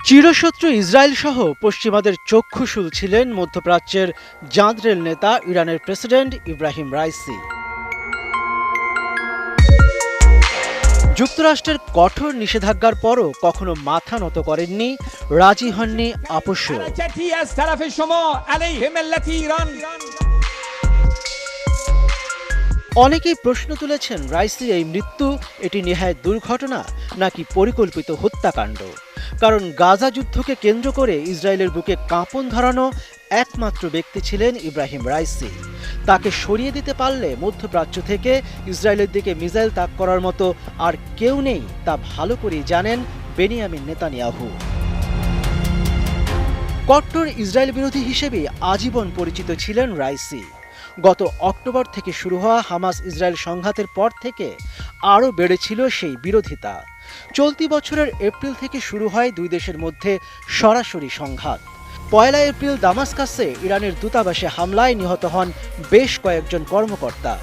চিরশত্রু Israel সহ পশ্চিমাদের চক্ষুশূল ছিলেন মধ্যপ্রাচ্যের জাঁদরেল নেতা ইরানের প্রেসিডেন্ট ইব্রাহিম রাইসি। যুক্তরাষ্ট্রের কঠোর নিষেধাজ্ঞার পরও কখনো মাথা নত করেননি, রাজি হননি আপোষেও। অনেকেই প্রশ্ন তুলেছেন, রাইসির এই মৃত্যু এটি নেহায় দুর্ঘটনা নাকি পরিকল্পিত হত্যাকাণ্ড। কারণ গাজা যুদ্ধকে কেন্দ্র করে ইসরায়েলের বুকে কাঁপন ধরানো একমাত্র ব্যক্তি ছিলেন ইব্রাহিম রাইসি। তাকে সরিয়ে দিতে পারলে মধ্যপ্রাচ্য থেকে ইসরায়েলের দিকে মিসাইল তাক করার মতো আর কেউ নেই, তা ভালো করেই জানেন বেনিয়ামিন নেতানিয়াহু। কট্টর ইসরায়েল বিরোধী হিসেবে আজীবন পরিচিত ছিলেন রাইসি। গত অক্টোবর থেকে শুরু হওয়া হামাস ইসরায়েল সংঘাতের পর থেকে আরও বেড়েছিল সেই বিরোধিতা। চলতি বছরের এপ্রিল থেকে শুরু হয় দুই দেশের মধ্যে সরাসরি সংঘাত। ১ এপ্রিল দামাস্কাসে ইরানের দূতাবাসে হামলায় নিহত হন বেশ কয়েকজন কর্মকর্তা।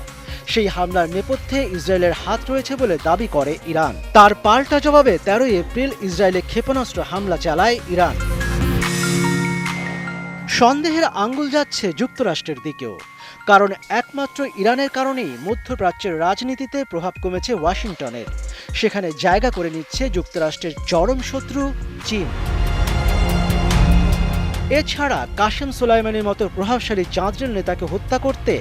সেই হামলার নেপথ্যে ইসরায়েলের হাত রয়েছে বলে দাবি করে ইরান। তার পাল্টা জবাবে ১৩ এপ্রিল ইসরায়েলে ক্ষেপণাস্ত্র হামলা চালায় ইরান। সন্দেহের আঙ্গুল যাচ্ছে যুক্তরাষ্ট্রের দিকেও, কারণ একমাত্র ইরানের কারণেই মধ্যপ্রাচ্যের রাজনীতিতে প্রভাব কমেছে ওয়াশিংটনের। সেখানে জায়গা করে নিচ্ছে যুক্তরাষ্ট্রের চরম শত্রু চীন। এছাড়া কাসেম সোলাইমানির মতো প্রভাবশালী জাঁদরেল নেতাকে হত্যা করতে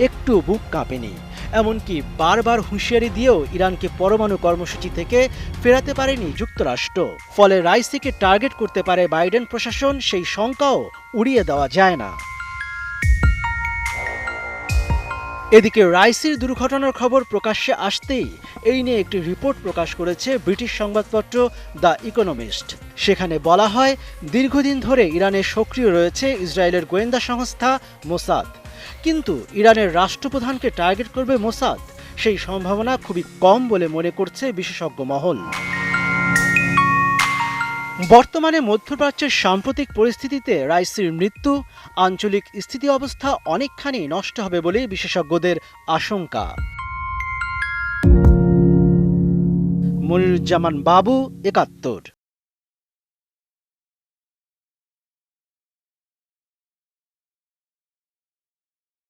একটু বুক কাঁপেনি। এমনকি বারবার হুঁশিয়ারি দিয়েও ইরানকে পরমাণু কর্মসূচি থেকে ফেরাতে পারেনি যুক্তরাষ্ট্র। ফলে রাইসিকে টার্গেট করতে পারে বাইডেন প্রশাসন, সেই শঙ্কাও উড়িয়ে দেওয়া যায় না। এদিকে রাইসির দুর্ঘটনার খবর প্রকাশ্যে আসতেই এই নিয়ে একটি রিপোর্ট প্রকাশ করেছে ব্রিটিশ সংবাদপত্র দ্য ইকোনমিস্ট। সেখানে বলা হয়, দীর্ঘদিন ধরে ইরানে সক্রিয় রয়েছে ইসরায়েলের গোয়েন্দা সংস্থা মোসাদ। কিন্তু ইরানের রাষ্ট্রপ্রধানকে টার্গেট করবে মোসাদ, সেই সম্ভাবনা খুবই কম বলে মনে করছে বিশেষজ্ঞ মহল। বর্তমানে মধ্যপ্রাচ্যের সাম্প্রতিক পরিস্থিতিতে রাইসির মৃত্যু আঞ্চলিক স্থিতি অবস্থা অনেকখানি নষ্ট হবে বলে বিশেষজ্ঞদের আশঙ্কা। মনিরুজ্জামান বাবু, ৭১।